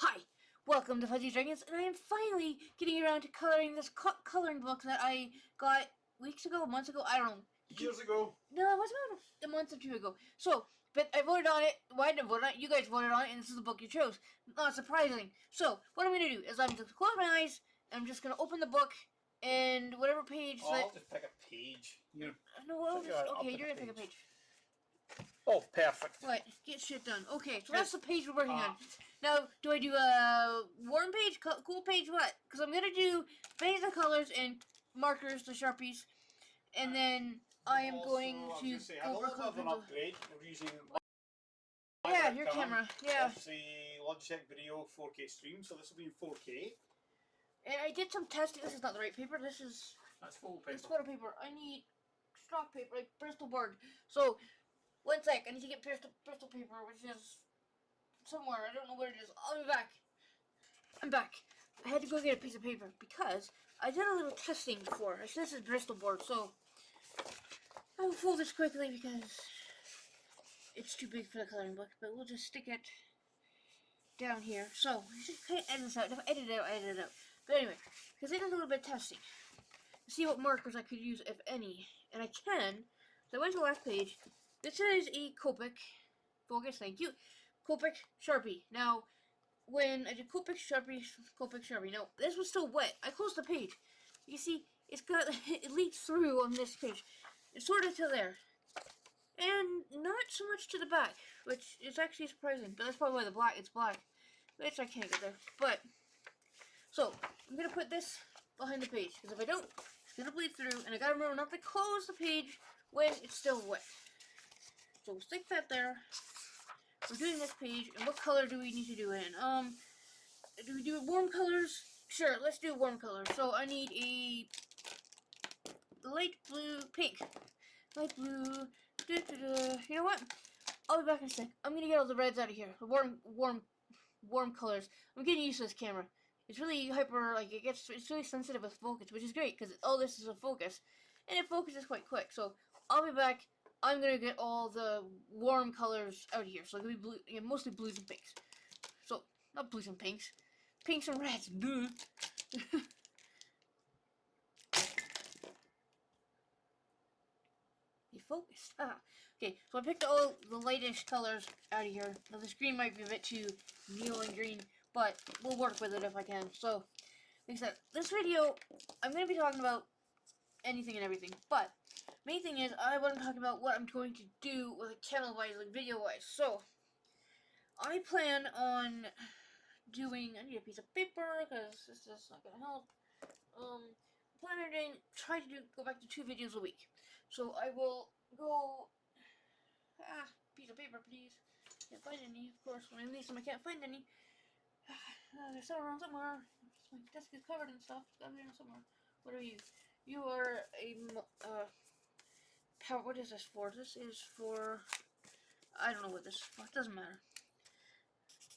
Hi, welcome to Fuzzy Dragons, and I am finally getting around to coloring this coloring book that I got weeks ago, months ago, I don't know. Years ago. No, it was about a month or two ago. So, but I voted on it. Well, I didn't vote on it. You guys voted on it, and this is the book you chose. Not surprising. So, what I'm going to do is I'm just going to close my eyes, and I'm just going to open the book, and whatever page I'll just pick a page. No, well, okay, you're going to pick a page. Oh, perfect. Right, get shit done. Okay, so that's the page we're working on. Now, do I do a warm page, cool page, what? Because I'm going to do basic colors and markers, the Sharpies, and then I am going to go for a little bit of an upgrade. We're using your camera. Yeah. It's a Logitech Video 4K stream, so this will be in 4K. And I did some testing. This is not the right paper. That's full paper. It's photo paper. I need stock paper, like Bristol board. So, one sec. I need to get Bristol paper, which is somewhere. I don't know where it is. I'll be back. I'm back. I had to go get a piece of paper because I did a little testing before. This is Bristol board, so I will fold this quickly because it's too big for the coloring book. But we'll just stick it down here. So kind of edit this out. If I edit it out, I edit it out. But anyway, because I did a little bit of testing to see what markers I could use, if any, and I can. So I went to the last page. This is a Copic. Focus, thank you. Copic Sharpie. Now, when I did Copic Sharpie. Now, this was still wet. I closed the page. You see, it leaks through on this page. It's sort of to there. And not so much to the back, which is actually surprising. But that's probably why it's black. Which I can't get there. But, so, I'm going to put this behind the page. Because if I don't, it's going to bleed through. And I got to remember not to close the page when it's still wet. So, we'll stick that there. We're doing this page, and what color do we need to do it in? Do we do warm colors? Sure, let's do warm colors. So I need a light blue, pink. Light blue, You know what? I'll be back in a sec. I'm gonna get all the reds out of here. The warm colors. I'm getting used to this camera. It's really hyper, it's really sensitive with focus, which is great, because all this is a focus. And it focuses quite quick, so I'll be back. I'm gonna get all the warm colors out of here. So it's gonna be blue, mostly blues and pinks. So, not blues and pinks. Pinks and reds. Duh. You focused. Okay, so I picked all the lightish colors out of here. Now this green might be a bit too neon green, but we'll work with it if I can. So, like I said, this video, I'm gonna be talking about anything and everything, but main thing is I want to talk about what I'm going to do with a channel-wise, like video-wise. So, I plan on doing, I need a piece of paper, because this is not going to help. I plan on go back to 2 videos a week. So, I will go, piece of paper, please. Can't find any, of course. When I leave them, I can't find any. There's some around somewhere. My desk is covered and stuff. It's got here somewhere. What are you? You are a, what is this for? This is for, I don't know what this is for. It doesn't matter.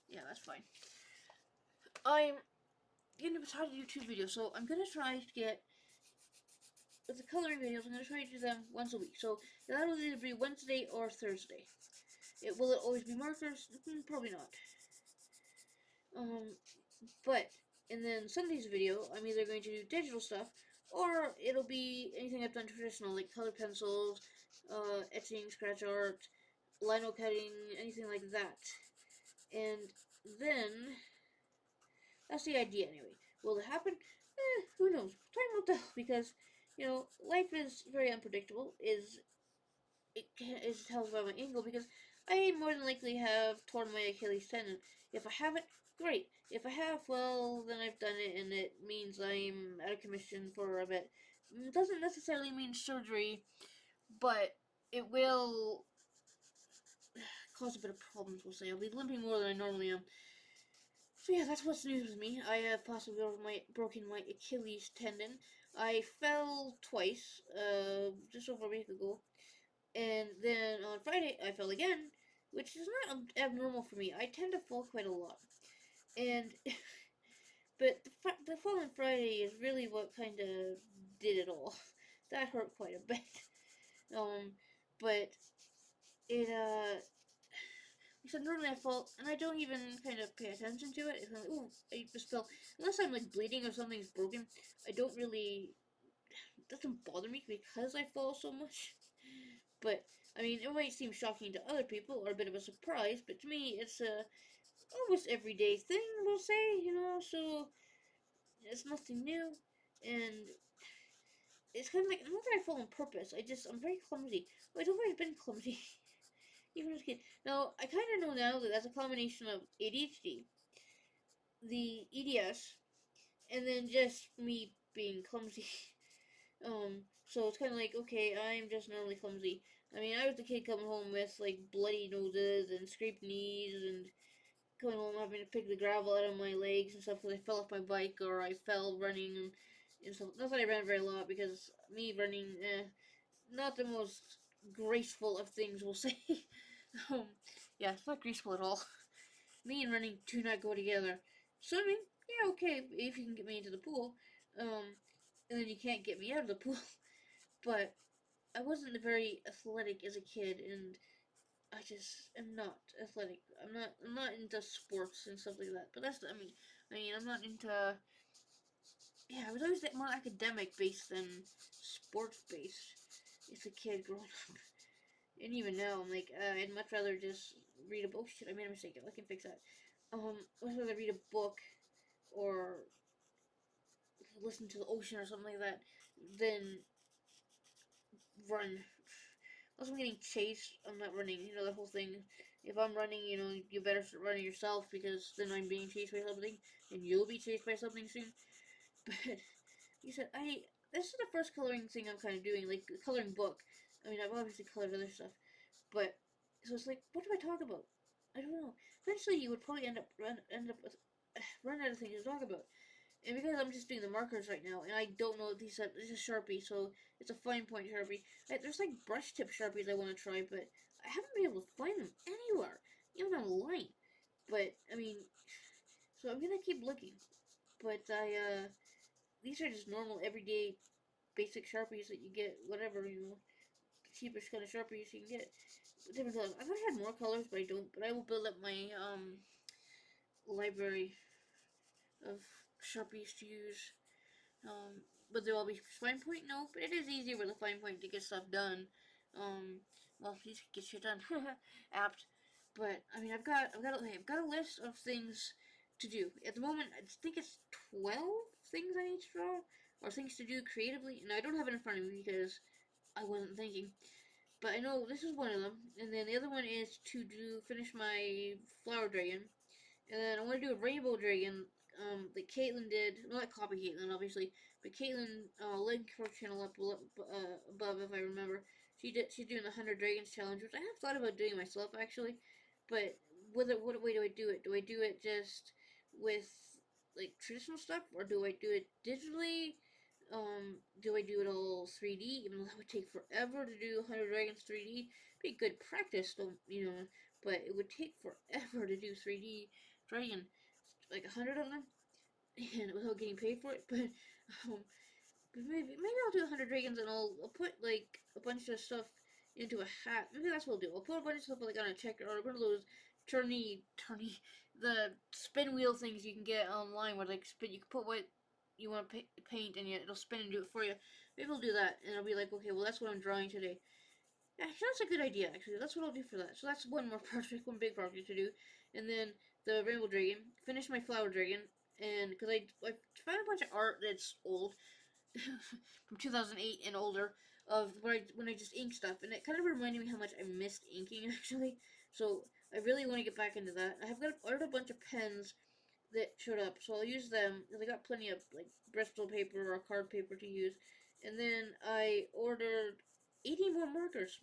Yeah, that's fine. I'm going to try to do 2 videos, so I'm going to try to get, with the coloring videos, I'm going to try to do them once a week. So that'll either be Wednesday or Thursday. Will it always be markers? Probably not. But, and then Sunday's video, I'm either going to do digital stuff, or it'll be anything I've done traditional, like colored pencils, etching, scratch art, lino cutting, anything like that. And then, that's the idea anyway. Will it happen? Who knows? Time will tell, because, life is very unpredictable, it tells by my angle, because I more than likely have torn my Achilles tendon. If I haven't, great. If I have, well, then I've done it, and it means I'm out of commission for a bit. It doesn't necessarily mean surgery, but it will cause a bit of problems, we'll say. I'll be limping more than I normally am. So yeah, that's what's news with me. I have possibly broken my Achilles tendon. I fell twice, just over a week ago. And then on Friday, I fell again, which is not abnormal for me. I tend to fall quite a lot. And, but the fall on Friday is really what kind of did it all. That hurt quite a bit. But it, said normally I fall, and I don't even kind of pay attention to it. It's like, oh, I just fell. Unless I'm like bleeding or something's broken, I don't really. It doesn't bother me because I fall so much. But I mean, it might seem shocking to other people or a bit of a surprise, but to me, it's a almost everyday thing. We'll say, so it's nothing new, and it's kind of like not that I fall on purpose. I'm very clumsy. Well, I've always been clumsy, even as a kid. Now I kind of know now that that's a combination of ADHD, the EDS, and then just me being clumsy. So it's kind of like, okay, I'm just normally clumsy. I mean, I was the kid coming home with like bloody noses and scraped knees and coming home having to pick the gravel out of my legs and stuff because I fell off my bike or I fell running and stuff. Not that I ran very lot because me running, not the most graceful of things, we'll say. um, yeah, it's not graceful at all. Me and running do not go together. Swimming, yeah, okay, if you can get me into the pool. And then you can't get me out of the pool. But I wasn't very athletic as a kid, and I just am not athletic. I'm not into sports and stuff like that. But I mean, I'm not into. Yeah, I was always more academic based than sports based. As a kid growing up, and even now, I'm like, I'd much rather just read a book. Oh shit, I made a mistake. I can fix that. I'd rather read a book or listen to the ocean or something like that than run. Unless I'm getting chased, I'm not running. You know, the whole thing. If I'm running, you better start running yourself because then I'm being chased by something and you'll be chased by something soon. But, like you said, this is the first coloring thing I'm kind of doing, like the coloring book. I mean, I've obviously colored other stuff. But, so it's like, what do I talk about? I don't know. Eventually you would probably end up with, run out of things to talk about. And because I'm just doing the markers right now, and I don't know if this is a Sharpie, so it's a fine point Sharpie. There's like brush tip Sharpies I want to try, but I haven't been able to find them anywhere, even online. But I mean, so I'm gonna keep looking. But these are just normal, everyday, basic Sharpies that you get, whatever the cheapest kind of Sharpies you can get. Different colors. I thought I had more colors, but I don't. But I will build up my library of Sharpies to use. But there will be fine point? No, but it is easier with a fine point to get stuff done. Well, please get shit done. Apt. But I mean, I've got a list of things to do. At the moment, I think it's 12 things I need to draw or things to do creatively, and I don't have it in front of me because I wasn't thinking. But I know this is one of them, and then the other one is to finish my flower dragon, and then I want to do a rainbow dragon, that Caitlin did. Well, not copy Caitlin, obviously, but Caitlin, link her channel up above if I remember. She's doing the 100 Dragons challenge, which I have thought about doing myself actually, but what way do I do it? Do I do it just with like traditional stuff, or do I do it digitally? Do I do it all 3D? Even though that would take forever to do 100 Dragons 3D. Be good practice, though, but it would take forever to do 3D dragon, like 100 of them, and without getting paid for it. Um, but maybe I'll do 100 dragons and I'll put like a bunch of stuff into a hat. Maybe that's what I'll do. I'll put a bunch of stuff like on a checker or one of those the spin wheel things you can get online where like spin. You can put what you want to paint and it'll spin and do it for you. Maybe I'll do that and I'll be like, okay, well that's what I'm drawing today. Yeah, that's a good idea, actually. That's what I'll do for that. So that's one more project, one big project to do. And then the Rainbow Dragon, finish my Flower Dragon, and because I found a bunch of art that's old, from 2008 and older, of when I just ink stuff, and it kind of reminded me how much I missed inking, actually. So I really want to get back into that. I have ordered a bunch of pens that showed up, so I'll use them, because I got plenty of, like, Bristol paper or card paper to use. And then I ordered 80 more markers,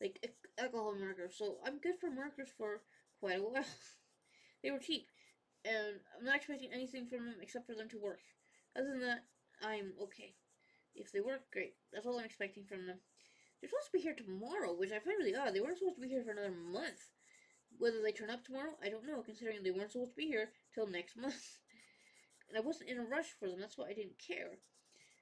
like alcohol markers. So I'm good for markers for quite a while. They were cheap, and I'm not expecting anything from them except for them to work. Other than that, I'm okay. If they work, great. That's all I'm expecting from them. They're supposed to be here tomorrow, which I find really odd. They weren't supposed to be here for another month. Whether they turn up tomorrow, I don't know, considering they weren't supposed to be here till next month. And I wasn't in a rush for them, that's why I didn't care.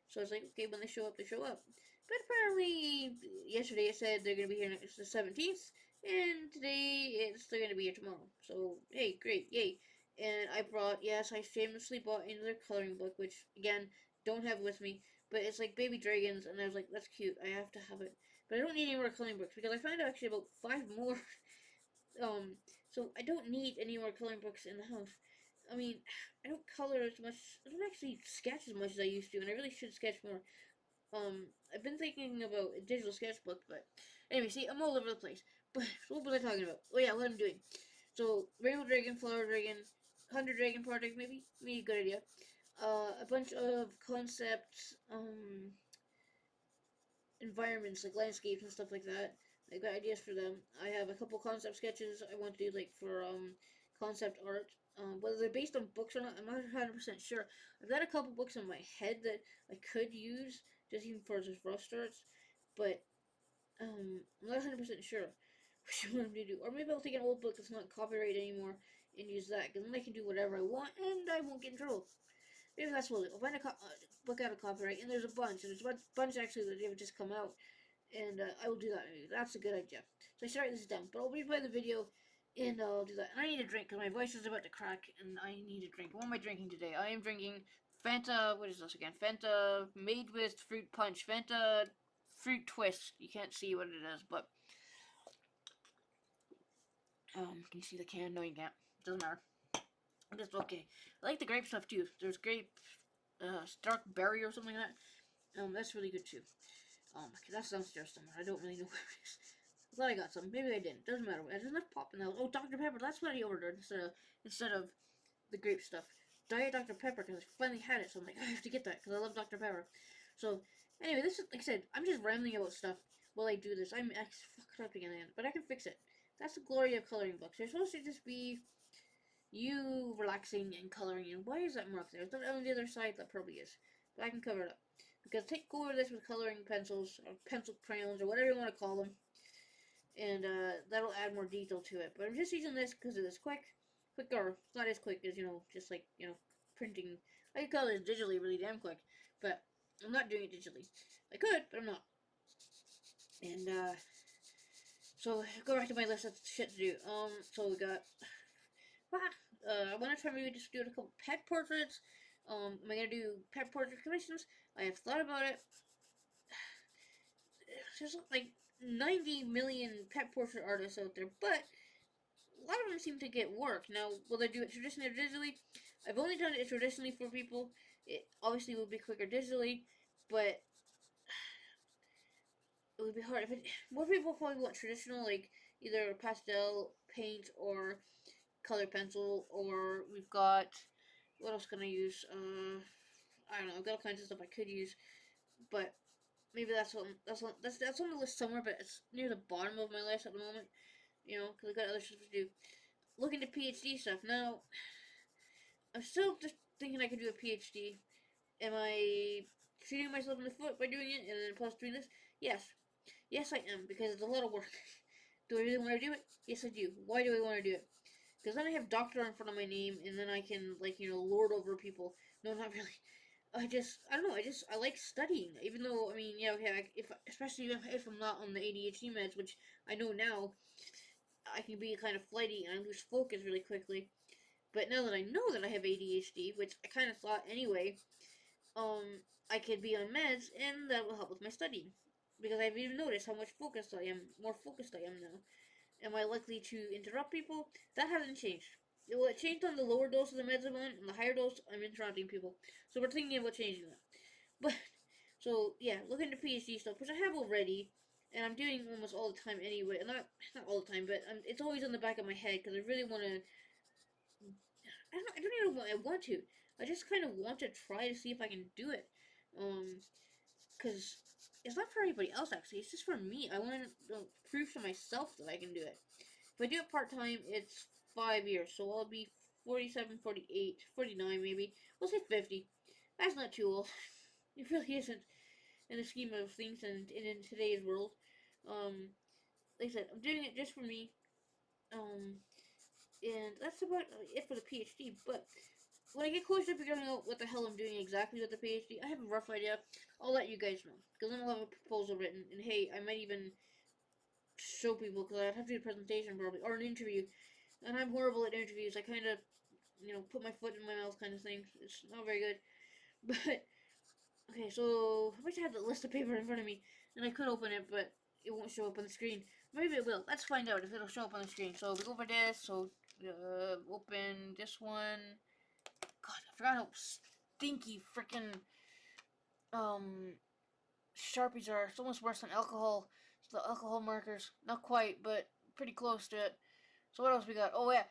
So I was like, okay, when they show up, they show up. But apparently, yesterday it said they're going to be here next the 17th, And today it's still gonna be here tomorrow. So hey, great, yay! And I brought, yes, I shamelessly bought another coloring book, which again don't have with me, but it's like baby dragons, and I was like, that's cute. I have to have it, but I don't need any more coloring books because I found actually about 5 more. Um, so I don't need any more coloring books in the house. I mean, I don't color as much. I don't actually sketch as much as I used to, and I really should sketch more. I've been thinking about a digital sketchbook, but anyway, see, I'm all over the place. But what was I talking about? Oh yeah, what I'm doing. So Rainbow Dragon, Flower Dragon, 100 Dragon Project, maybe a good idea. A bunch of concept environments like landscapes and stuff like that. I got ideas for them. I have a couple concept sketches I want to do like for concept art. Whether they're based on books or not, I'm not 100% sure. I've got a couple books in my head that I could use just even for just rough starts, but I'm not 100% sure which one I'm gonna do. Or maybe I'll take an old book that's not copyrighted anymore and use that, because then I can do whatever I want and I won't get in trouble. Maybe that's what I'll do. I'll find a book out of copyright, and there's a bunch, and there's a bunch actually that have just come out, and I will do that. Maybe that's a good idea. So I should write this down, but I'll replay the video, and I'll do that. And I need a drink because my voice is about to crack, and I need a drink. What am I drinking today? I am drinking Fanta. What is this again? Fanta made with fruit punch. Fanta fruit twist. You can't see what it is, but can you see the can? No, you can't. Doesn't matter. It's okay. I like the grape stuff too. There's grape, dark berry or something like that. That's really good too. Okay, that's downstairs somewhere. I don't really know where it is. I thought I got some. Maybe I didn't. Doesn't matter. There's enough pop in there. Oh, Dr. Pepper. That's what I ordered instead of the grape stuff. Diet Dr. Pepper because I finally had it. So I'm like, I have to get that because I love Dr. Pepper. So anyway, this is like I said. I'm just rambling about stuff while I do this. I fucked up again, but I can fix it. That's the glory of coloring books. They're supposed to just be you relaxing and coloring. And why is that mark there? It's not on the other side. That probably is. But I can cover it up. Because go over this with coloring pencils, or pencil crayons, or whatever you want to call them. And that'll add more detail to it. But I'm just using this because it is quicker. It's not as quick as, just like, printing. I could color this digitally really damn quick. But I'm not doing it digitally. I could, but I'm not. And, so go back to my list of shit to do. So we got I want to try maybe just do a couple pet portraits. Am I gonna do pet portrait commissions? I have thought about it. There's like 90 million pet portrait artists out there, but a lot of them seem to get work. Now, will they do it traditionally or digitally? I've only done it traditionally for people. It obviously will be quicker digitally, but it would be hard. More people probably want traditional, like either pastel, paint, or color pencil, or we've got what else can I use? I don't know. I've got all kinds of stuff I could use, but maybe that's on the list somewhere, but it's near the bottom of my list at the moment. Because I got other stuff to do. Looking to PhD stuff now. I'm still just thinking I could do a PhD. Am I shooting myself in the foot by doing it and then plus doing this? Yes, I am, because it's a lot of work. Do I really want to do it? Yes, I do. Why do I want to do it? Because then I have doctor in front of my name, and then I can, lord over people. No, not really. I don't know, I like studying, even though, I mean, yeah, okay, especially if I'm not on the ADHD meds, which I know now, I can be kind of flighty, and I lose focus really quickly. But now that I know that I have ADHD, which I kind of thought anyway, I could be on meds, and that will help with my studying. Because I've even noticed how much more focused I am now. Am I likely to interrupt people? That hasn't changed. It changed on the lower dose of the meds I'm on, and the higher dose, I'm interrupting people. So we're thinking about changing that. But, so, yeah, look into PhD stuff, which I have already, and I'm doing almost all the time anyway. Not all the time, but it's always in the back of my head, because I really want to, I don't even I want to. I just kind of want to try to see if I can do it. Because it's not for anybody else, actually. It's just for me. I want to prove to myself that I can do it. If I do it part-time, it's 5 years. So I'll be 47, 48, 49 maybe. We'll say 50. That's not too old. It really isn't in the scheme of things and in today's world. Like I said, I'm doing it just for me. And that's about it for the PhD. But when I get closer to figuring out what the hell I'm doing exactly with the PhD, I have a rough idea. I'll let you guys know. Because then I'll have a proposal written. And hey, I might even show people because I'd have to do a presentation probably or an interview, and I'm horrible at interviews. I kind of, put my foot in my mouth kind of thing. It's not very good. But okay, so I wish I had the list of paper in front of me and I could open it, but it won't show up on the screen. Maybe it will. Let's find out if it'll show up on the screen. So we go over this. So open this one. God, I forgot how stinky freaking Sharpies are. It's almost worse than alcohol. It's the alcohol markers. Not quite, but pretty close to it. So what else we got? Oh yeah,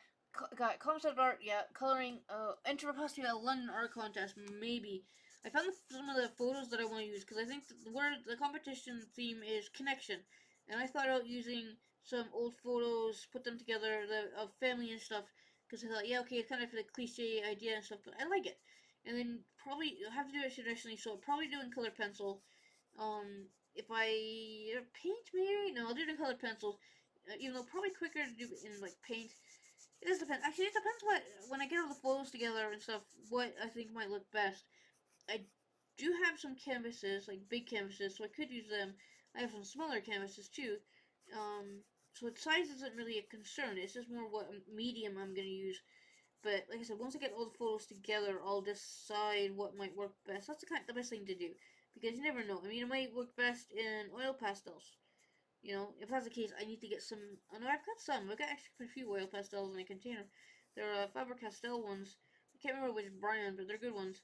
got concept art. Yeah, coloring. Enter possibly a London art contest. Maybe. I found some of the photos that I want to use because I think the word the competition theme is connection, and I thought about using some old photos, put them together of family and stuff. Because I thought, yeah, okay, it's kind of a cliche idea and stuff, but I like it. And then probably you'll have to do it traditionally, so I'll probably do it in color pencil. If I paint, maybe no, I'll do it in colored pencils. Even though probably quicker to do it in like paint. It does depend. Actually, it depends what when I get all the photos together and stuff. What I think might look best. I do have some canvases, like big canvases, so I could use them. I have some smaller canvases too. So size isn't really a concern. It's just more what medium I'm gonna use. But like I said, once I get all the photos together, I'll decide what might work best. That's the best thing to do because you never know. I mean, it might work best in oil pastels. If that's the case, I need to get some. Oh no, I've got some. I've got actually a few oil pastels in a container. They're Faber-Castell ones. I can't remember which brand, but they're good ones.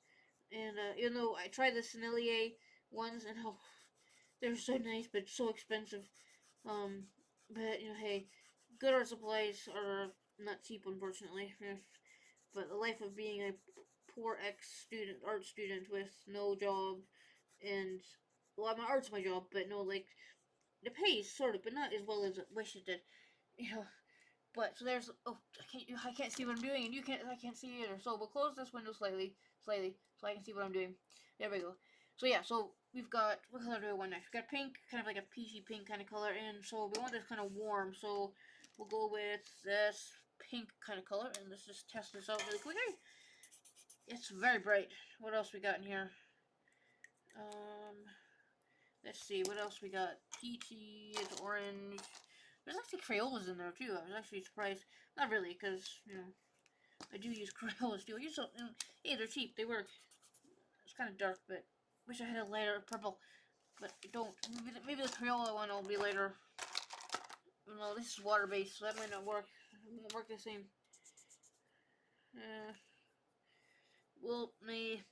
And even though I tried the Sennelier ones, and oh, they're so nice, but so expensive. But hey, good art supplies are not cheap, unfortunately. But the life of being a poor art student with no job, and well, my art's my job, but no, like it pays sort of, but not as well as I wish it did. You know. But so there's I can't see what I'm doing, and I can't see either. So we'll close this window slightly, so I can see what I'm doing. There we go. So yeah, so we've got what color do I want next? We've got pink, kind of like a peachy pink kind of color, and so we want this kind of warm. So we'll go with this pink kind of color, and let's just test this out really quickly. It's very bright. What else we got in here? Let's see, what else we got? Peachy, it's orange. There's actually Crayolas in there too. I was actually surprised. Not really, because, I do use Crayolas too. I use some, hey, they're cheap. They work. It's kind of dark, but wish I had a lighter purple. But I don't. Maybe the Crayola one will be later. No, this is water-based, so that might not work. It won't work the same. We'll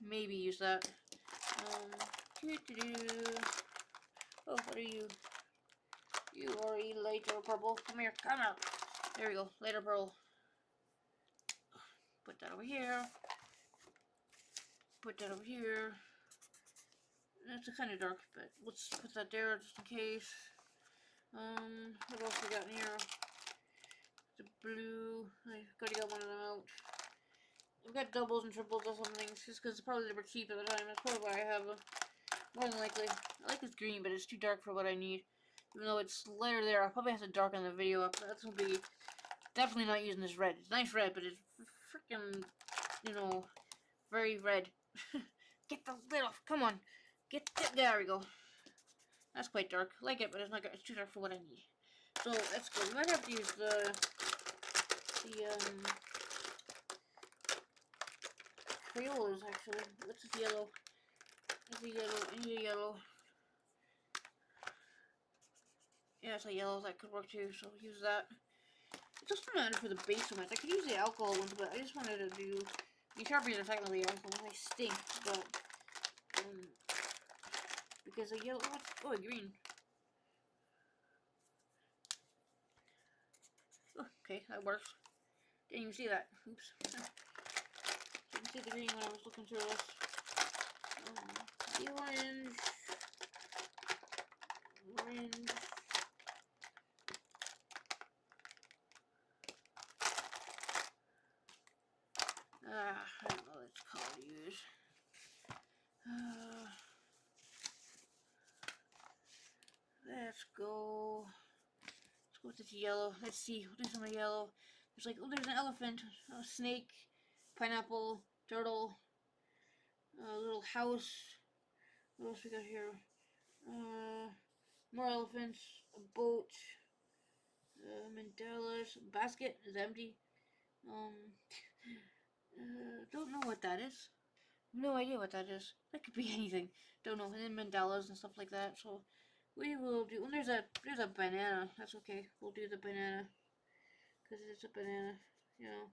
maybe use that. Oh, what are you? You are a lighter purple. Come here, come out. There we go, lighter purple. Put that over here. Put that over here. It's kind of dark, but let's put that there just in case. What else we got in here? The blue. I gotta get one of them out. I've got doubles and triples or something, just because probably they were cheap at the time. That's probably why I have them. More than likely. I like this green, but it's too dark for what I need. Even though it's lighter there, I'll probably have to darken the video up. That's gonna be definitely not using this red. It's nice red, but it's freaking, very red. Get the lid off. Come on. There we go. That's quite dark. I like it, but it's too dark for what I need. So let's go. We might have to use the Crayolas actually. What's this yellow? I need a yellow. Yeah, it's a yellow that could work too, so use that. It doesn't matter for the base so much. I could use the alcohol ones, but I just wanted to do. These Sharpies are technically alcohol. They stink, but because the yellow. Oh, green. Oh, okay, that works. Didn't even see that. Oops. Didn't see the green when I was looking through this. The orange. Orange. I don't know which color to use. Let's go. Let's go with this yellow. Let's see. What is on the yellow? There's there's an elephant, a snake, pineapple, turtle, a little house. What else we got here? More elephants, a boat. Mandela's basket is empty. Don't know what that is. No idea what that is. That could be anything. Don't know. And then mandalas and stuff like that. So we will do. And there's a banana. That's okay. We'll do the banana because it's a banana. You know.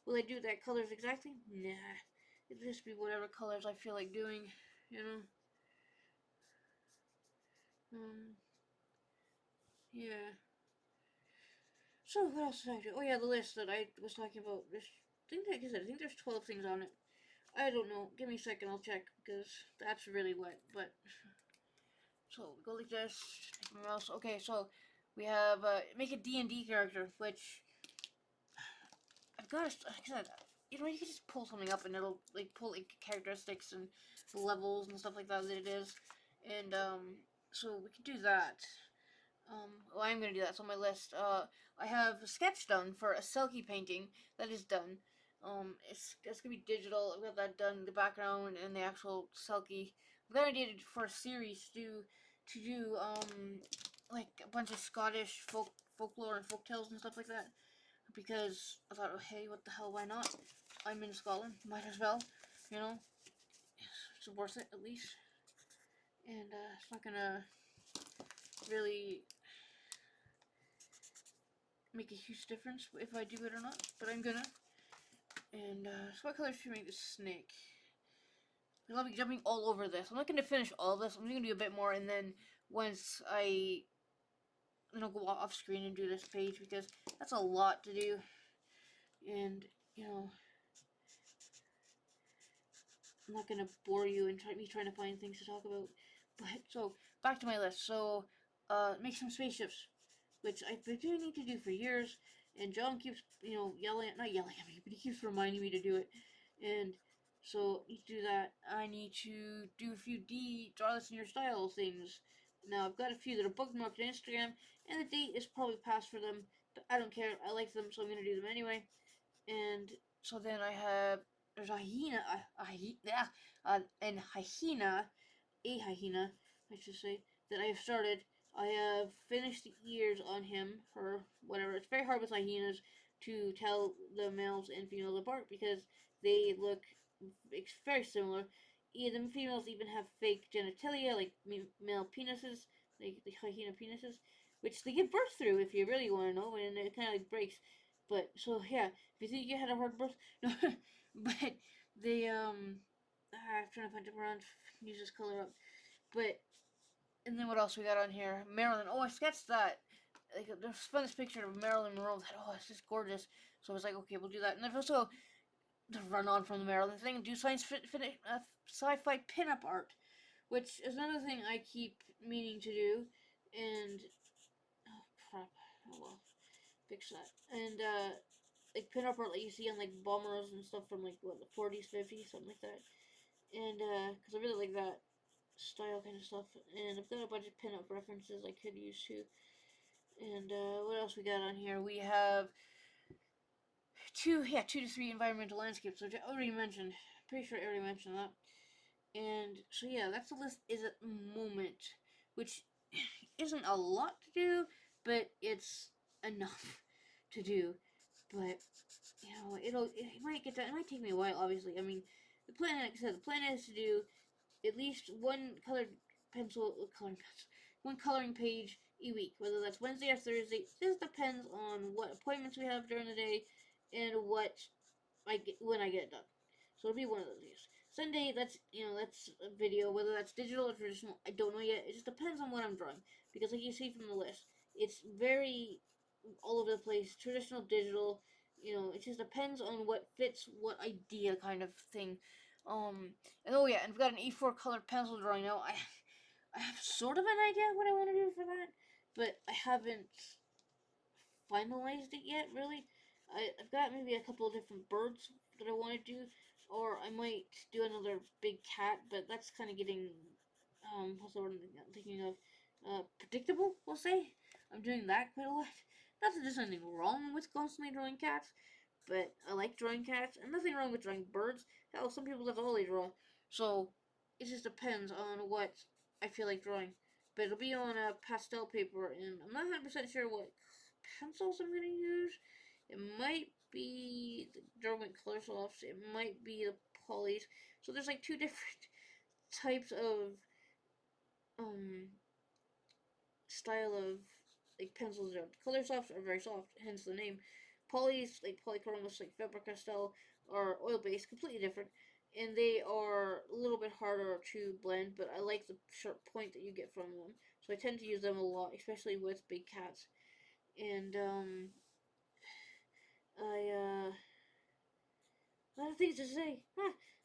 Will I do that colors exactly? Nah. It'll just be whatever colors I feel like doing. You know. Yeah. So what else did I do? Oh yeah, the list that I was talking about. I think there's 12 things on it. I don't know. Give me a second. I'll check because that's really what. But so we go like this. Take my mouse. Okay, so we have make a D&D character, which I've got. Like I said, you know, you can just pull something up and it'll like pull like characteristics and levels and stuff like that it is, and so we can do that. Well, I'm gonna do that. It's on my list. I have a sketch done for a Selkie painting that is done. It's gonna be digital. I've got that done. The background and the actual Selkie. I've got an idea for a series to do like a bunch of Scottish folklore and folk tales and stuff like that. Because I thought, oh, hey, what the hell? Why not? I'm in Scotland. Might as well. You know, it's worth it at least. And it's not gonna really make a huge difference if I do it or not, but I'm gonna. And so what color should we make this snake? I'll be jumping all over this. I'm not gonna finish all this. I'm gonna do a bit more, and then once I'll go off screen and do this page because that's a lot to do. And you know, I'm not gonna bore you and me trying to find things to talk about. But so back to my list. So make some spaceships, which I've been needing to do for years. And John keeps, not yelling at me, but he keeps reminding me to do it. And so I need to do that. I need to do a few draw this in your style things. Now I've got a few that are bookmarked on Instagram, and the date is probably past for them, but I don't care. I like them, so I'm gonna do them anyway. And so then I have there's a hyena, and a hyena, I should say, that I have started. I have finished the ears on him, or whatever. It's very hard with hyenas to tell the males and females apart because they look very similar. The females even have fake genitalia, like male penises, like the hyena penises, which they give birth through if you really want to know, and it kind of like breaks. But so yeah, if you think you had a hard birth, no, but they I'm trying to find it around, use this color up, but and then what else we got on here? Marilyn. Oh, I sketched that. Like, there's found this picture of Marilyn Monroe. That it's just gorgeous. So I was like, okay, we'll do that. And then also to run on from the Marilyn thing, do sci-fi pinup art, which is another thing I keep meaning to do. And oh crap, oh well, fix that. And like pinup art that you see on like bombers and stuff from like what the 40s, 50s, something like that. And because I really like that style kind of stuff. And I've got a bunch of pinup references I could use too. And what else we got on here? We have two to three environmental landscapes, which I already mentioned. Pretty sure I already mentioned that. And so yeah, that's the list is at the moment, which isn't a lot to do, but it's enough to do. But it might get done. It might take me a while, obviously. I mean, the plan, like I said, the plan is to do at least one one coloring page a week, whether that's Wednesday or Thursday. This depends on what appointments we have during the day and when I get it done. So it'll be one of those days. Sunday, that's a video, whether that's digital or traditional, I don't know yet. It just depends on what I'm drawing. Because like you see from the list, it's very all over the place, traditional, digital, it just depends on what fits what idea kind of thing. And oh yeah, and I've got an E4 color pencil drawing now. I have sort of an idea what I want to do for that, but I haven't finalized it yet, really. I've got maybe a couple of different birds that I want to do, or I might do another big cat, but that's kind of getting, what's the word I'm thinking of? Predictable, we'll say. I'm doing that quite a lot. Not that there's anything wrong with constantly drawing cats, but I like drawing cats, and nothing wrong with drawing birds. Hell, some people that's all they draw. So, it just depends on what I feel like drawing. But it'll be on a pastel paper, and I'm not 100% sure what pencils I'm gonna use. It might be the Derwent Color Softs. It might be the Polys. So there's like two different types of style of like pencils. Color Softs are very soft, hence the name. Polys, like Polychromos, like Faber-Castell, are oil based, completely different, and they are a little bit harder to blend. But I like the sharp point that you get from them, so I tend to use them a lot, especially with big cats. And a lot of things to say.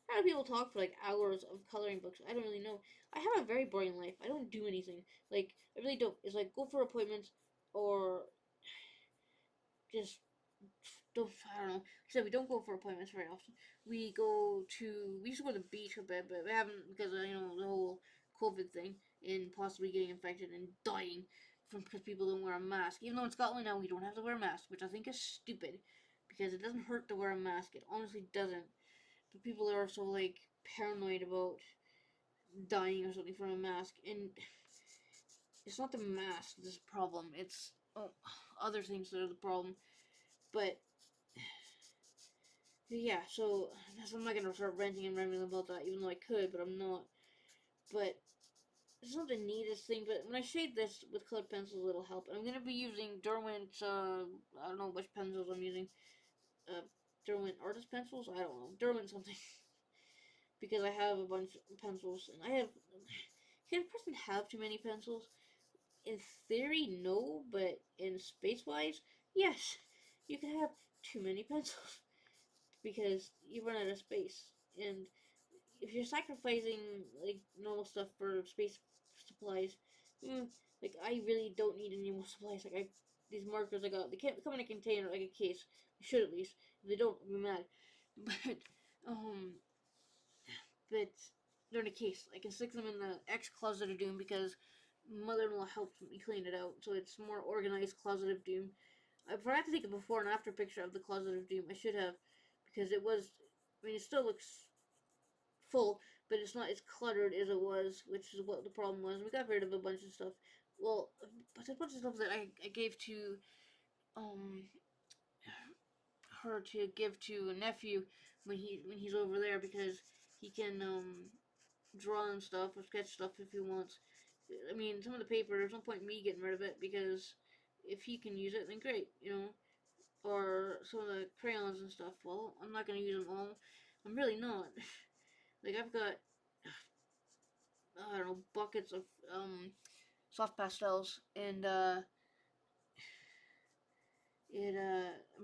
How do people talk for like hours of coloring books? I don't really know. I have a very boring life. I don't do anything. Like I really don't. It's like go for appointments or just don't. I don't know. So we don't go for appointments very often. We used to go to the beach a bit, but we haven't because of the whole COVID thing and possibly getting infected and dying from because people don't wear a mask. Even though in Scotland now we don't have to wear a mask, which I think is stupid because it doesn't hurt to wear a mask. It honestly doesn't. But people are so like paranoid about dying or something from a mask, and it's not the mask this problem. It's other things that are the problem. But yeah, so I'm not gonna start ranting and rambling about that, even though I could, but I'm not. But it's not the neatest thing. But when I shade this with colored pencils, it'll help. And I'm gonna be using Derwent. I don't know which pencils I'm using. Uh, Derwent artist pencils. I don't know Derwent something because I have a bunch of pencils and I have. Can a person have too many pencils? In theory, no, but in space wise, yes. You can have too many pencils because you run out of space. And if you're sacrificing like normal stuff for space supplies, like I really don't need any more supplies. Like these markers I got, they can't come in a container like a case. They should at least. If they don't, I'll be mad. But um, but they're in a case. I can stick them in the X closet of doom because mother-in-law helped me clean it out, so it's more organized closet of doom. I forgot to take a before and after picture of the closet of doom. I should have, because it was. I mean, it still looks full, but it's not as cluttered as it was, which is what the problem was. We got rid of a bunch of stuff. Well, a bunch of stuff that I gave to um her to give to a nephew when he's over there because he can draw and stuff or sketch stuff if he wants. I mean, some of the paper, there's no point in me getting rid of it because if he can use it, then great, Or some of the crayons and stuff. Well, I'm not gonna use them all. I'm really not. Like I've got, I don't know, buckets of soft pastels, and am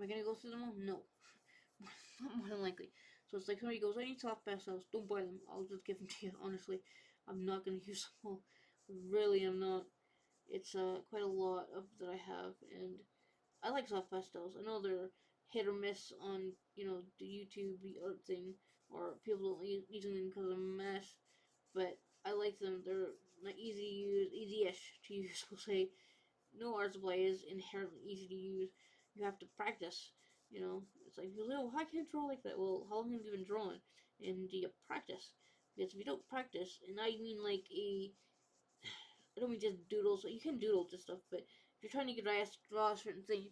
I gonna go through them all? No, more than likely. So it's like somebody goes, I need soft pastels. Don't buy them. I'll just give them to you. Honestly, I'm not gonna use them all. Really, I'm not. It's quite a lot of that I have, and I like soft pastels. I know they're hit or miss on the YouTube art thing, or people don't use them because of a mess. But I like them. They're not easy to use, easy-ish to use. We'll say no art supply is inherently easy to use. You have to practice. It's like, oh, I can't draw like that. Well, how long have you been drawing? And do you practice? Because if you don't practice, and I mean like I don't mean just doodles. You can doodle just stuff, but if you're trying to draw a certain thing,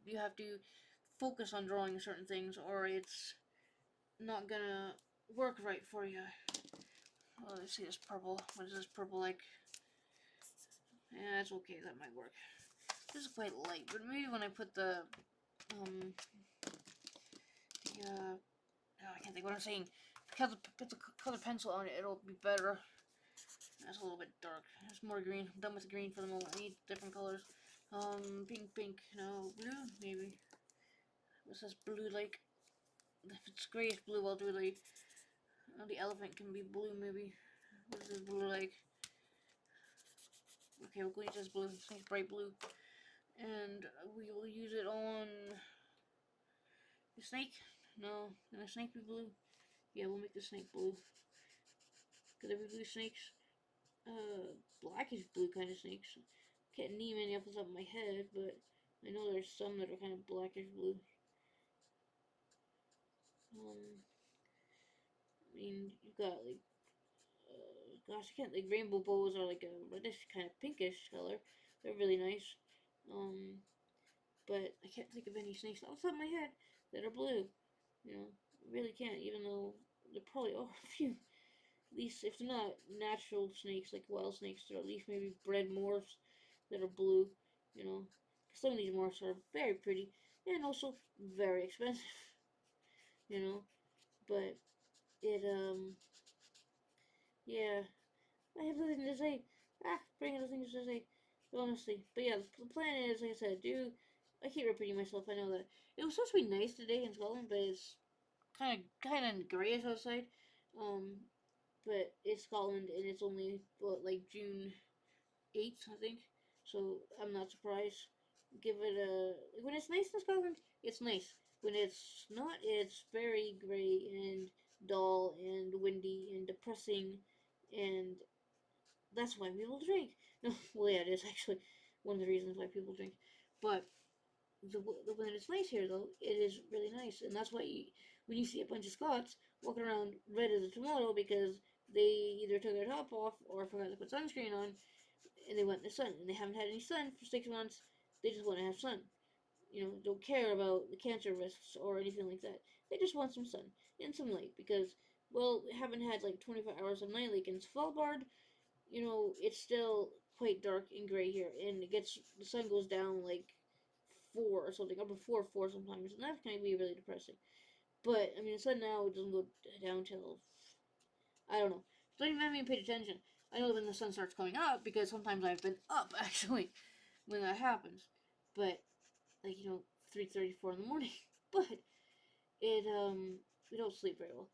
you have to focus on drawing certain things, or it's not gonna work right for you. Oh, let's see this purple. What is this purple like? Yeah, it's okay. That might work. This is quite light, but maybe when I put the I can't think what I'm saying. Put the color pencil on it, it'll be better. That's a little bit dark. There's more green. I'm done with the green for the moment. I need different colors. Pink, no, blue, maybe. This is blue like. If it's grayish blue, I'll do like. The elephant can be blue, maybe. What is this blue like? Okay, we'll go use this blue. It's nice bright blue. And we will use it on the snake. No, can the snake be blue? Yeah, we'll make the snake blue. Could there be blue snakes? Blackish blue kind of snakes. Can't name any off the top of my head, but I know there's some that are kind of blackish blue. I mean, you've got like, gosh, I can't, like rainbow bows are like a reddish kind of pinkish color. They're really nice. but I can't think of any snakes off the top of my head that are blue. You know, I really can't, even though there probably are a few. At least, if they're not natural snakes, like wild snakes, they're at least maybe bred morphs that are blue, you know. Some of these morphs are very pretty and also very expensive, you know. But it, yeah, I have nothing to say. Bring other things to say, honestly. But yeah, the plan is, like I said, I keep repeating myself, I know that. It was supposed to be nice today in Scotland, but it's kind of grayish outside. Um, but it's Scotland and it's only what, like June 8th, I think. So I'm not surprised. Give it a when it's nice in Scotland, it's nice. When it's not, it's very grey and dull and windy and depressing, and that's why people drink. No, well, yeah, it is actually one of the reasons why people drink. But when it's nice here, though, it is really nice, and that's why when you see a bunch of Scots walking around red as a tomato because they either took their top off or forgot to put sunscreen on, and they went in the sun, and they haven't had any sun for 6 months. They just want to have sun. You know, don't care about the cancer risks or anything like that. They just want some sun and some light because, well, haven't had like 24 hours of night like in Svalbard. You know, it's still quite dark and gray here, and the sun goes down like 4 or something, or before 4 sometimes, and that can be really depressing. But I mean, the sun now doesn't go down till I don't know. Don't even have me paid attention. I know when the sun starts coming up because sometimes I've been up actually when that happens. But like 3:34 in the morning. But it we don't sleep very well.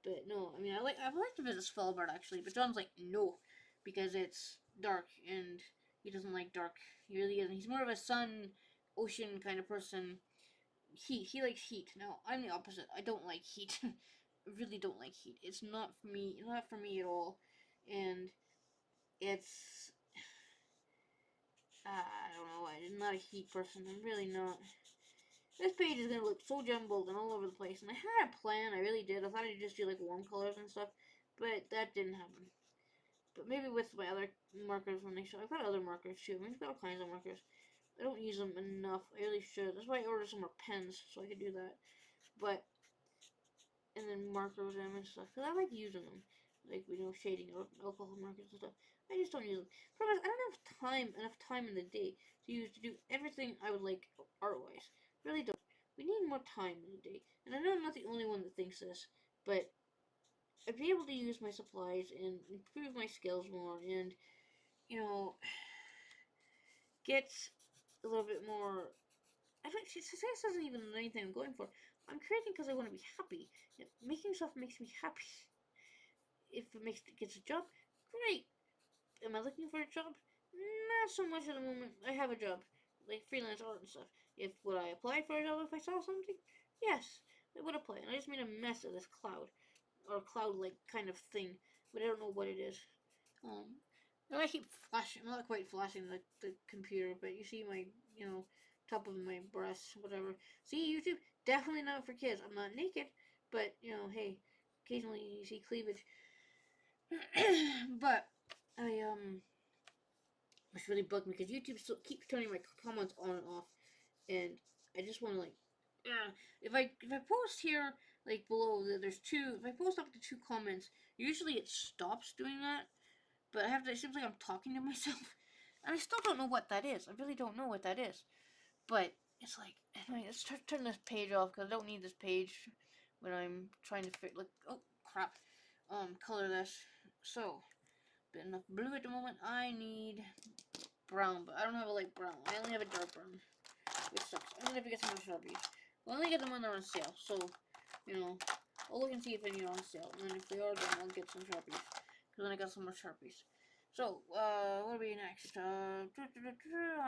But no, I mean I'd like to visit Svalbard actually, but John's like no, because it's dark and he doesn't like dark. He really isn't. He's more of a sun, ocean kind of person. He likes heat. Now I'm the opposite. I don't like heat. I really don't like heat. It's not for me. Not for me at all. And it's I don't know. I'm not a heat person. I'm really not. This page is gonna look so jumbled and all over the place. And I had a plan. I really did. I thought I'd just do like warm colors and stuff, but that didn't happen. But maybe with my other markers when they show. I've got other markers too. I mean, I've got all kinds of markers. I don't use them enough. I really should. That's why I ordered some more pens so I could do that. But and then markers them and stuff. Cause I like using them, like shading or alcohol markers and stuff. I just don't use them. Problem is, I don't have enough time in the day to do everything I would like art wise. Really don't. We need more time in the day, and I know I'm not the only one that thinks this, but I'd be able to use my supplies and improve my skills more, and you know, get a little bit more. I think success isn't even anything I'm going for. I'm creating because I want to be happy. Making stuff makes me happy. If it gets a job, great. Am I looking for a job? Not so much at the moment. I have a job, like freelance art and stuff. If would I apply for a job if I saw something? Yes, I would apply. And I just made a mess of this cloud or cloud-like kind of thing, but I don't know what it is. And I keep flashing. I'm not quite flashing the computer, but you see my top of my breast, whatever. See, YouTube definitely not for kids. I'm not naked, but hey, occasionally you see cleavage. But I it's really bugged me because YouTube still keeps turning my comments on and off, and I just want to if I post here like below that there's two, if I post up to 2 comments, usually it stops doing that, but I have to. It seems like I'm talking to myself, and I still don't know what that is. I really don't know what that is, but it's like anyway, let's turn this page off because I don't need this page when I'm trying to fit like oh crap, color this. So bit enough blue at the moment. I need brown, but I don't have a light brown. I only have a dark brown, which sucks. I'm gonna have to get some more Sharpies. We'll only get them when they're on sale, so, I'll look and see if any are on sale, and if they are, then I'll get some Sharpies, because then I got some more Sharpies. So, what are we next? I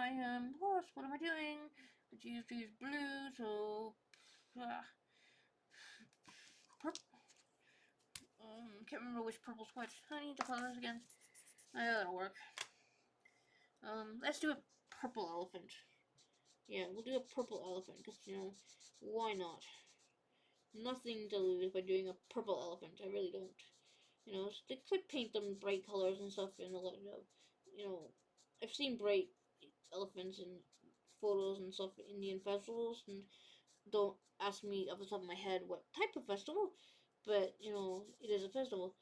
am lost. What am I doing? Let's use blue, so, purple. Can't remember which purple's which. I need the colors again. That'll work. Let's do a purple elephant. Yeah, we'll do a purple elephant, because, why not? Nothing to lose by doing a purple elephant. I really don't. They could paint them bright colors and stuff and let it out. I've seen bright elephants in photos and stuff at Indian festivals, and don't ask me off the top of my head what type of festival, but you know, it is a festival.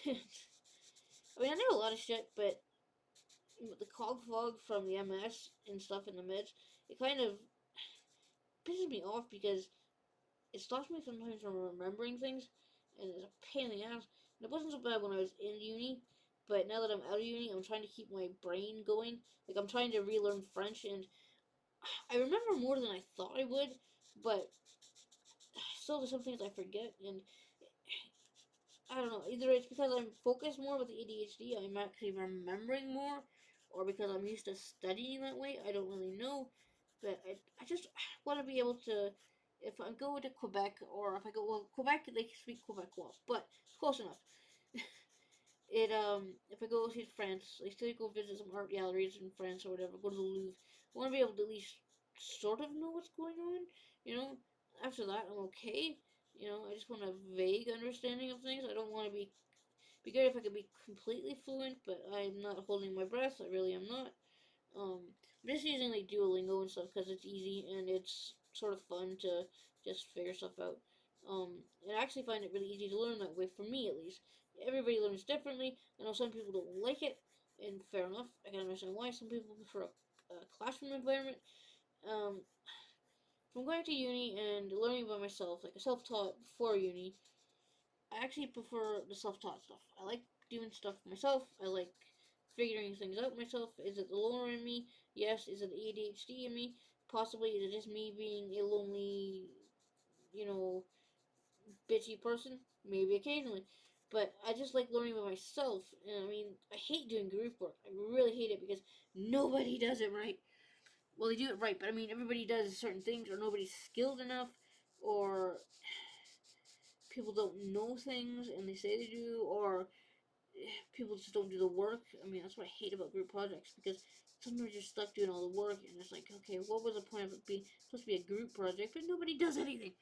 I mean, I know a lot of shit, but the cog fog from the MS and stuff in the mids, it kind of pisses me off because it stops me sometimes from remembering things, and it's a pain in the ass. And it wasn't so bad when I was in uni, but now that I'm out of uni, I'm trying to keep my brain going. Like, I'm trying to relearn French, and I remember more than I thought I would, but still there's some things I forget, and I don't know, either it's because I'm focused more with the ADHD, I'm actually remembering more, or because I'm used to studying that way, I don't really know, but I just want to be able to, if I go to Quebec, or if I go, well, Quebec, they speak Quebecois, but close enough. If I go to France, like, say go visit some art galleries in France or whatever, go to the Louvre, I want to be able to at least sort of know what's going on, you know? After that, I'm okay. You know, I just want a vague understanding of things. I don't want to be good if I could be completely fluent, but I'm not holding my breath. I really am not. I'm just using like Duolingo and stuff because it's easy and it's sort of fun to just figure stuff out. And I actually find it really easy to learn that way, for me at least. Everybody learns differently. I know some people don't like it, and fair enough. I can understand why. Some people prefer a classroom environment. Um, if I'm going to uni and learning by myself, like a self-taught before uni, I actually prefer the self-taught stuff. I like doing stuff myself. I like figuring things out myself. Is it the loner in me? Yes. Is it the ADHD in me? Possibly. Is it just me being a lonely, you know, bitchy person? Maybe occasionally. But I just like learning by myself. And I mean, I hate doing group work. I really hate it because nobody does it right. Well, they do it right, but I mean, everybody does certain things, or nobody's skilled enough, or people don't know things and they say they do, or people just don't do the work. I mean, that's what I hate about group projects, because sometimes you're stuck doing all the work, and it's like, okay, what was the point of it being supposed to be a group project, but nobody does anything,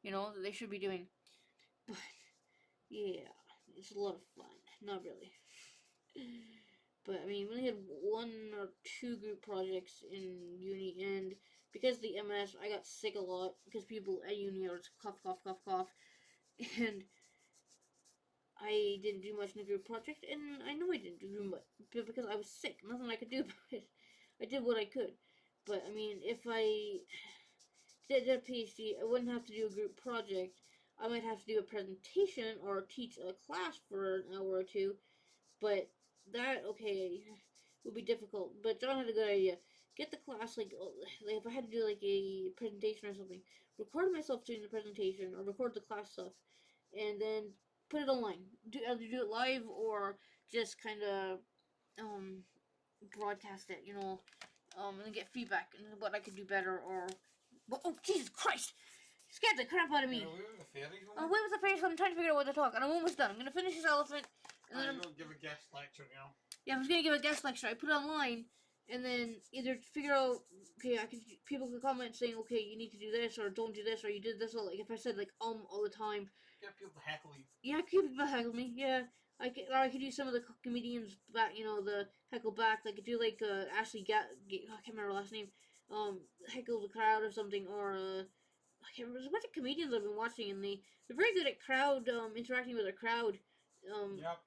you know, that they should be doing. But yeah, it's a lot of fun. Not really. But I mean, we only had one or two group projects in uni, and because of the MS, I got sick a lot because people at uni are just cough, cough, cough, cough, and I didn't do much in the group project, and I know I didn't do much because I was sick. Nothing I could do about it. I did what I could, but I mean, if I did a PhD, I wouldn't have to do a group project. I might have to do a presentation or teach a class for an hour or two, but that, okay, would be difficult. But John had a good idea. Get the class, like if I had to do like a presentation or something, record myself doing the presentation or record the class stuff, and then put it online. Either do it live or just kind of broadcast it, you know, and then get feedback and what I could do better, or oh, Jesus Christ, scared the crap out of me. Oh, wait with the fairies. I'm trying to figure out what to talk, and I'm almost done. I'm gonna finish this elephant, and then I'm gonna give a guest lecture now. yeah, I was gonna give a guest lecture. I put it online, and then either figure out, okay, people can comment saying, okay, you need to do this or don't do this or you did this, or like if I said like all the time. Get people to heckle you. Yeah, people heckle me. Yeah, I could use some of the comedians back, you know, the heckle back. Like, I could do like Ashley I can't remember her last name. Heckle the crowd or something, or I can't remember. There's a bunch of comedians I've been watching, and they're very good at crowd interacting with their crowd. Yep.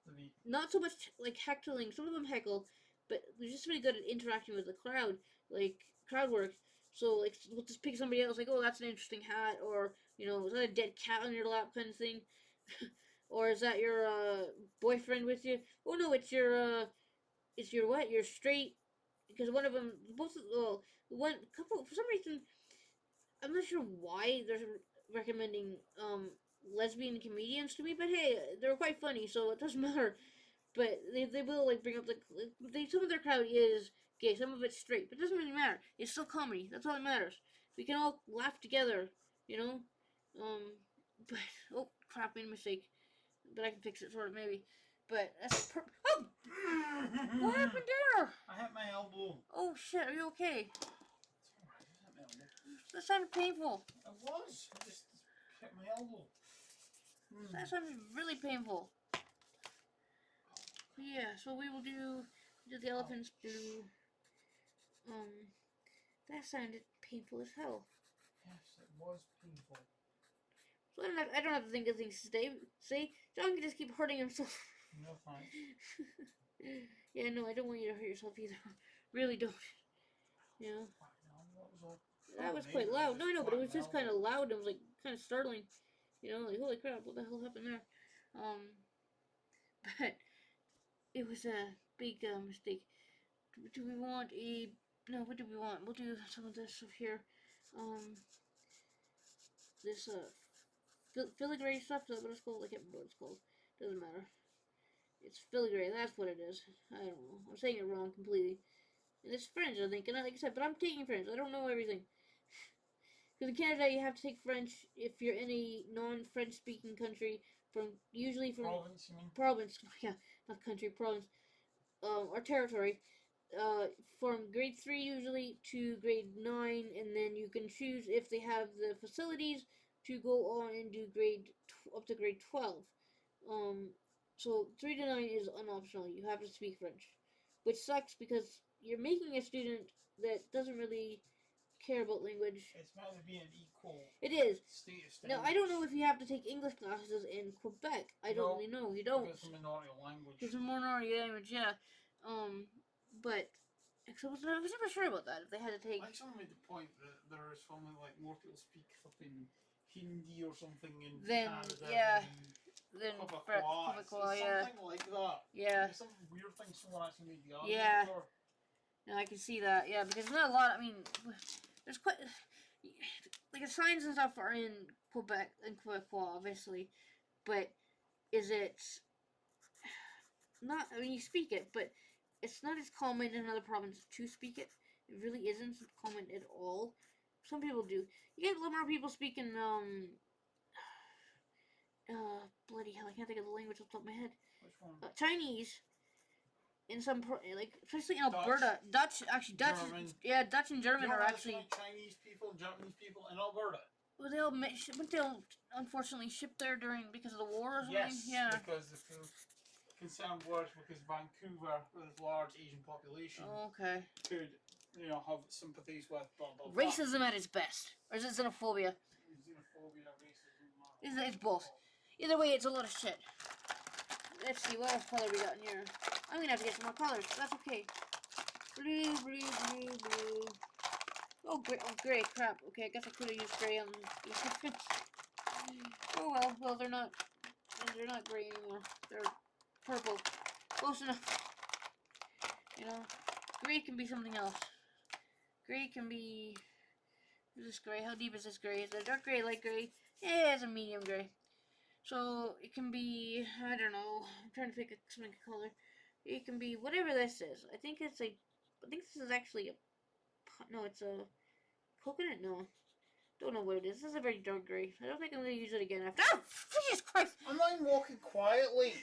Not so much like heckling. Some of them heckle, but they're just really good at interacting with the crowd, like crowd work. So like, we'll just pick somebody else, like, oh, that's an interesting hat, or you know, is that a dead cat on your lap, kind of thing, or is that your boyfriend with you? Oh no, it's your what? Your straight, because one of them, both, well, one couple for some reason, I'm not sure why they're recommending lesbian comedians to me, but hey, they're quite funny, so it doesn't matter. But they will like bring up some of their crowd is gay, some of it's straight, but it doesn't really matter. It's still comedy. That's all that matters. We can all laugh together, you know. But oh crap, made a mistake. But I can fix it sort of maybe. But that's oh, what happened there? I hit my elbow. Oh shit, are you okay? Alright, I hit my elbow. That sounded painful. I was. I just hit my elbow. That sounded really painful. Yeah, so we will do the elephant's blue. That sounded painful as hell. Yes, it was painful. So I don't have to think of things to say. See, John can just keep hurting himself. No thanks. Yeah, no, I don't want you to hurt yourself either. Really don't. You know, That was all. that was quite loud. No, I know, but it was just kind of loud. It was like kind of startling. You know, like holy crap, what the hell happened there? But it was a big mistake. Do we want a? No, what do we want? We'll do some of this stuff here. This filigree stuff. Is that what it's called? I can't remember what it's called. Doesn't matter. It's filigree. That's what it is. I don't know. I'm saying it wrong completely. And it's French, I think. And like I said, but I'm taking French. I don't know everything. Because in Canada, you have to take French if you're in a non-French speaking country. Usually from Province, you mean? province. Yeah, not country, province. Or territory. From grade 3 usually to grade 9, and then you can choose if they have the facilities to go on and do up to grade 12. So 3 to 9 is unoptional. You have to speak French, which sucks because you're making a student that doesn't really care about language. It's meant to be an equal. It is. Status. Now I don't know if you have to take English classes in Quebec. I don't really know. You don't. It's a minority language. It's a minority language, yeah. But I was never sure about that. If they had to take. Like someone made the point that there is something like more people speak flipping Hindi or something in Canada. Yeah. Than Quebecois, yeah. Something like that. Yeah. Some weird thing someone actually made the argument Yeah. for. No, I can see that. Yeah, because not a lot. I mean, there's quite like the signs and stuff are in Quebec and Quebecois, obviously, but is it not? I mean, you speak it, but it's not as common in other provinces to speak it. It really isn't common at all. Some people do. You get a lot more people speaking bloody hell, I can't think of the language off the top of my head. Which one? Chinese. In some like, especially in Alberta, Dutch German. Dutch and German are actually Chinese people, Japanese people in Alberta. Well, they'll unfortunately ship there because of the war or something. Yes, yeah. Because the concern was because Vancouver, with its large Asian population, okay, could have sympathies with blah blah blah. Racism at its best, or is it xenophobia? Xenophobia, racism. It's both. Either way, it's a lot of shit. Let's see what else color we got in here. I'm gonna have to get some more colors, but that's okay. Blue, blue, blue, blue. Oh, gray, crap. Okay, I guess I could have used gray on these. Oh well, they're not gray anymore. They're purple. Close enough. Gray can be something else. Gray can be... Is this gray? How deep is this gray? Is it dark gray, light gray? Yeah, it's a medium gray. So, it can be... I don't know. I'm trying to pick something color. It can be whatever this is. I think this is actually a... No, it's a... Coconut? No. Don't know what it is. This is a very dark gray. I don't think I'm going to use it again after... Oh! Jesus Christ! I'm not even walking quietly.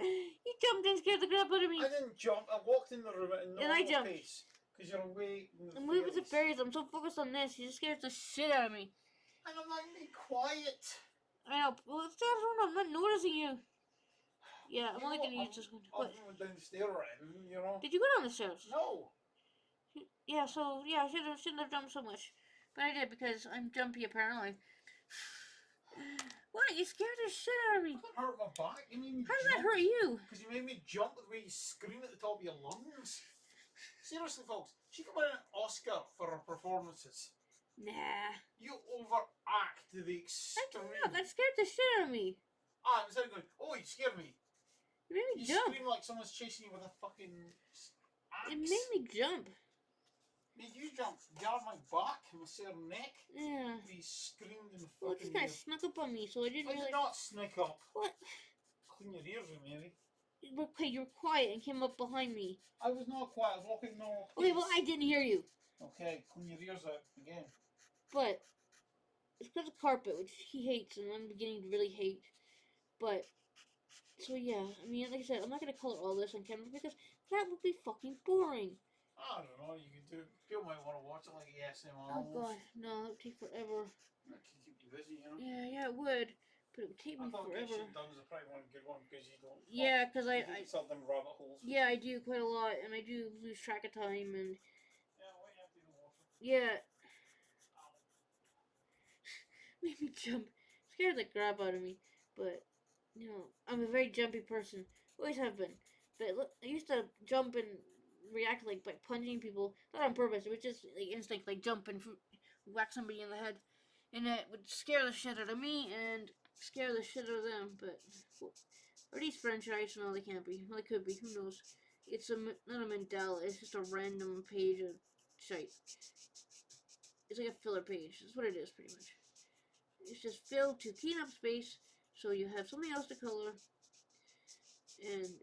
You jumped and scared the crap out of me. I didn't jump. I walked in the room at a normal pace. Because you're away in the I'm moving the fairies. I'm so focused on this. You just scared the shit out of me. And I'm not even quiet. I know. Well, it's the other one. I'm not noticing you. Yeah, I'm only going to use this one. I went down the stair, Did you go down the stairs? No. Yeah, so, yeah, I shouldn't have jumped so much. But I did because I'm jumpy, apparently. What? You scared the shit out of me. That hurt my back. You made me How did that hurt you? Because you made me jump the way you scream at the top of your lungs. Seriously, folks, she could win an Oscar for her performances. Nah. You overact to the extreme. That scared the shit out of me. Instead of going, oh, you scared me. It made me you jump. You scream like someone's chasing you with a fucking axe. It made me jump. Made you jump. You have my back and my bare neck. Yeah. You screamed in the fucking Well, it just kind of snuck up on me, so I didn't I really... did not sneak up. What? Clean your ears, Mary. Okay, you were quiet and came up behind me. I was not quiet. I was walking normal pace. Okay, well, I didn't hear you. Okay, clean your ears out again. But it's because of carpet, which he hates, and I'm beginning to really hate. But, so yeah, I mean, like I said, I'm not going to color all this on camera because that would be fucking boring. I don't know, you can do it. People might want to watch it like ASMR. Oh god, no, that would take forever. That could keep you busy, Yeah, it would. But it would take me forever. I thought Done is probably one good one because you don't... Yeah, because I something rabbit holes. Yeah, I do quite a lot, and I do lose track of time, and... Yeah, why you have to do water? yeah, made me jump. Scared the crap out of me. But, I'm a very jumpy person. Always have been. But look, I used to jump and react like by punching people. Not on purpose. It was just like instinct, like jump and whack somebody in the head. And it would scare the shit out of me and scare the shit out of them. But, are these French rights? No, they can't be. Well, they could be. Who knows? It's not a mandala. It's just a random page of shite. It's like a filler page. That's what it is, pretty much. It's just filled to clean up space so you have something else to color, and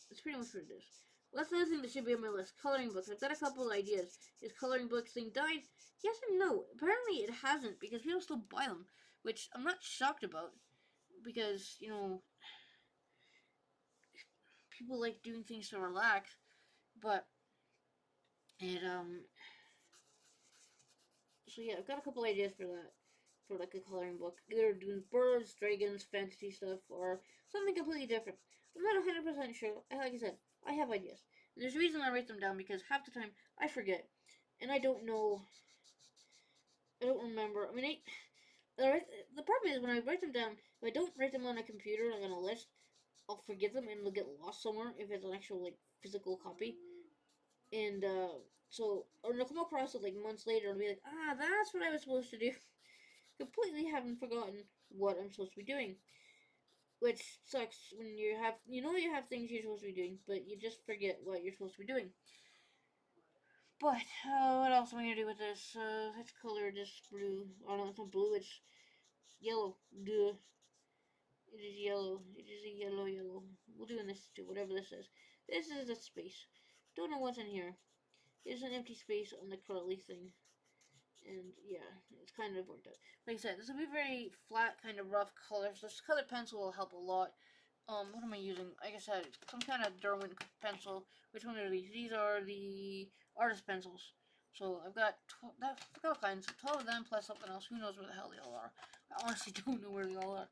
that's pretty much what it is. Well, that's another thing that should be on my list. Coloring books. I've got a couple of ideas. Is coloring books thing died? Yes and no. Apparently it hasn't because people still buy them, which I'm not shocked about because, people like doing things to relax, but it, so yeah, I've got a couple ideas for that. For like a coloring book. Either doing birds, dragons, fantasy stuff, or something completely different. I'm not 100% sure. Like I said, I have ideas. And there's a reason I write them down because half the time I forget. And I don't know. I don't remember. I mean, the problem is when I write them down, if I don't write them on a computer, like on a list, I'll forget them and they'll get lost somewhere if it's an actual, like, physical copy. And, or they'll come across it, like, months later and be like, that's what I was supposed to do. Completely haven't forgotten what I'm supposed to be doing. Which sucks when you have things you're supposed to be doing, but you just forget what you're supposed to be doing. But what else am I gonna do with this? Let's color this blue. Oh no, it's not blue. It's yellow. Duh. It is yellow. It is a yellow. We'll do this too. Whatever this is. This is a space. Don't know what's in here. There's an empty space on the curly thing. And yeah, it's kind of worked out. Like I said, this will be very flat, kind of rough colors. This colored pencil will help a lot. What am I using? Like I said, some kind of Derwent pencil. Which one are these? These are the artist pencils. So I've got all kinds, 12 of them plus something else. Who knows where the hell they all are? I honestly don't know where they all are.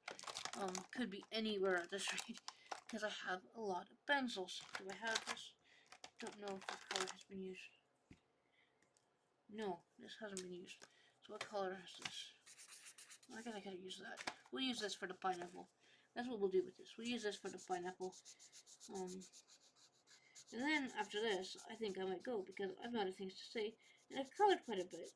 Could be anywhere at this rate because I have a lot of pencils. Do I have this? Don't know if this color has been used. No, this hasn't been used. So what color is this? Well, I guess I could use that. We'll use this for the pineapple. That's what we'll do with this. We'll use this for the pineapple. And then after this, I think I might go because I've out of things to say, and I've colored quite a bit.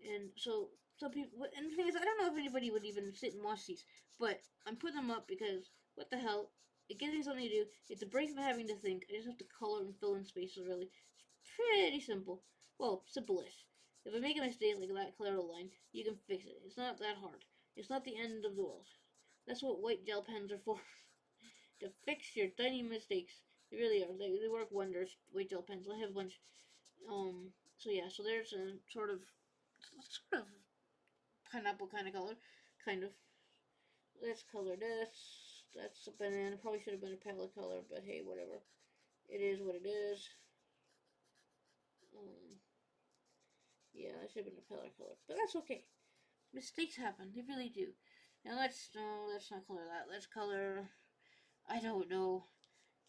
And so some people, and the thing is, I don't know if anybody would even sit and watch these, but I'm putting them up because what the hell? It gives me something to do. It's a break from having to think. I just have to color and fill in spaces. Really, it's pretty simple. Well, simple-ish. If I make a mistake like that, color a line, you can fix it. It's not that hard. It's not the end of the world. That's what white gel pens are for. To fix your tiny mistakes. They really are. They work wonders. White gel pens. I have a bunch. So yeah. So there's a sort of pineapple kind of color. Kind of. Let's color this. That's a banana. Probably should have been a palette color, but hey, whatever. It is what it is. Yeah, that should have been a palette color, but that's okay. Mistakes happen. They really do. Now let's not color that. Let's color. I don't know.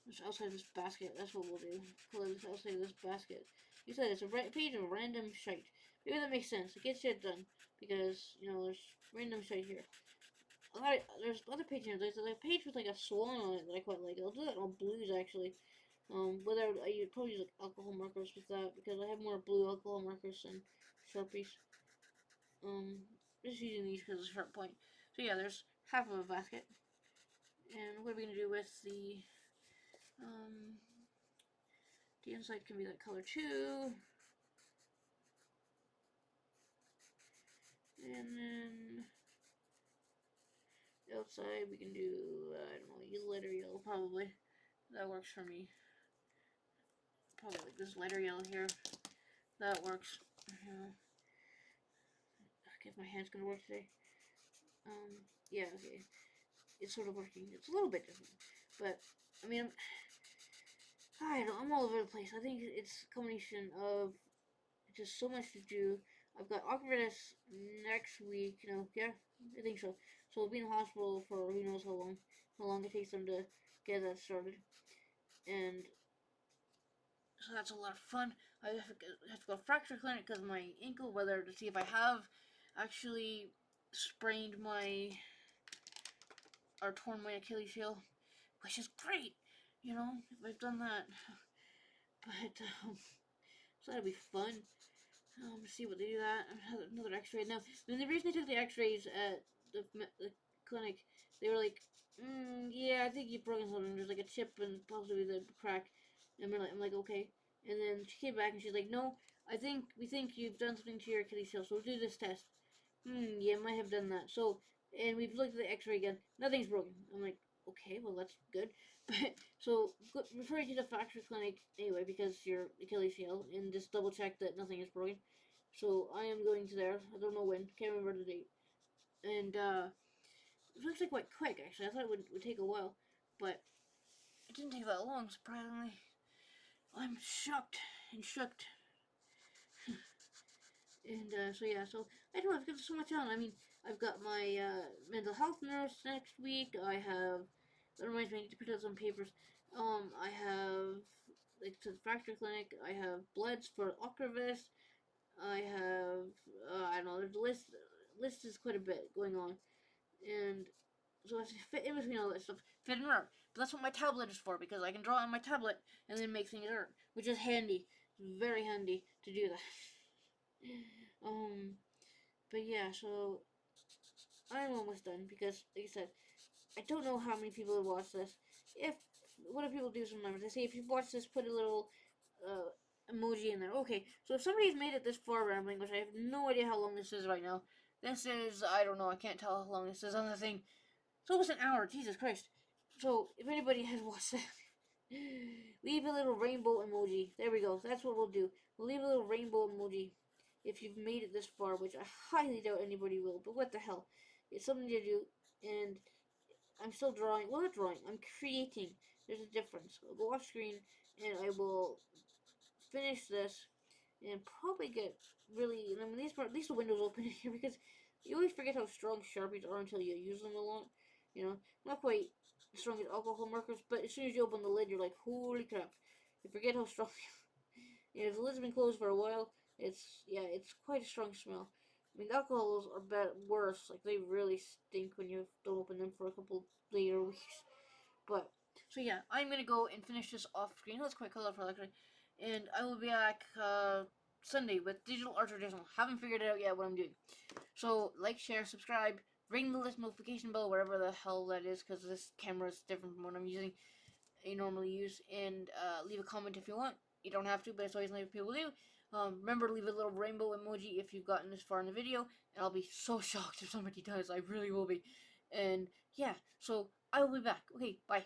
It's outside this basket. That's what we'll do. Color this outside this basket. You said it's a page of random shite. Maybe that makes sense. It gets shit done because there's random shite here. There's other pages here. There's a page with like a swan on it that I quite like. I'll do that on blues actually. Whether I probably use like alcohol markers with that because I have more blue alcohol markers than Sharpies. Just using these because it's a sharp point. So yeah, there's half of a basket. And what are we gonna do with the inside can be that color too. And then outside we can do, I don't know, lighter yellow probably. That works for me. Probably like this lighter yellow here. That works. Okay, if my hand's gonna work today. Yeah, okay. It's sort of working. It's a little bit different. But, I mean, I don't know, I'm all over the place. I think it's a combination of just so much to do. I've got Aquarius next week, yeah, I think so. So we'll be in the hospital for who knows how long it takes them to get that started. And so that's a lot of fun. I have to go to fracture clinic because of my ankle, whether to see if I have actually sprained my or torn my Achilles heel, which is great, you know, if I've done that. But so that'll be fun. See what they do that. Another X-ray. Now, when the reason they took the X-rays at the clinic, they were like, "Yeah, I think you've broken something. There's like a chip and possibly the crack." And I'm like, "Okay." And then she came back and she's like, "No, we think you've done something to your Achilles heel. So we'll do this test." Yeah, might have done that. So, and we've looked at the X-ray again. Nothing's broken. I'm like, okay, well that's good. So refer you to the fracture clinic anyway because your Achilles heel, and just double check that nothing is broken. So I am going to there. I don't know when. Can't remember the date. And it was actually quite quick. Actually, I thought it would take a while, but it didn't take that long. Surprisingly, I'm shocked and shooked. And so yeah, so I don't know. I've got so much on. I mean, I've got my mental health nurse next week. I have that reminds me. I need to put out some papers. I have like to the fracture clinic. I have bloods for Ocrevus. I have I don't know. There's a list is quite a bit going on, and so I have to fit in between all that stuff, fit in art. But that's what my tablet is for because I can draw on my tablet and then make things art, which is handy. It's very handy to do that. But yeah, so I'm almost done because, like I said, I don't know how many people have watched this. If what do people do sometimes? They say if you've watched this, put a little emoji in there. Okay, so if somebody's made it this far rambling, which I have no idea how long this is right now, this is I don't know. I can't tell how long this is on the thing. It's almost an hour. Jesus Christ. So if anybody has watched it, leave a little rainbow emoji. There we go. That's what we'll do. We'll leave a little rainbow emoji if you've made it this far, which I highly doubt anybody will. But what the hell? It's something to do, and I'm still drawing. Well, not drawing. I'm creating. There's a difference. I'll go off screen, and I will finish this, and probably get really. I mean, at least the window's open in here because you always forget how strong Sharpies are until you use them a lot. You know, not quite as strong as alcohol markers, but as soon as you open the lid, you're like, holy crap! You forget how strong. If the lid's been closed for a while, it's quite a strong smell. I mean, alcohols are worse. Like they really stink when you don't open them for a couple later weeks. But so yeah, I'm gonna go and finish this off screen. That's quite colorful actually, and I will be back Sunday with digital art traditional. Haven't figured it out yet what I'm doing. So like, share, subscribe, ring the list notification bell, whatever the hell that is, because this camera is different from what I'm using. I normally use, and leave a comment if you want. You don't have to, but it's always nice if people do. Remember to leave a little rainbow emoji if you've gotten this far in the video, and I'll be so shocked if somebody does. I really will be. And yeah, so I will be back. Okay, bye.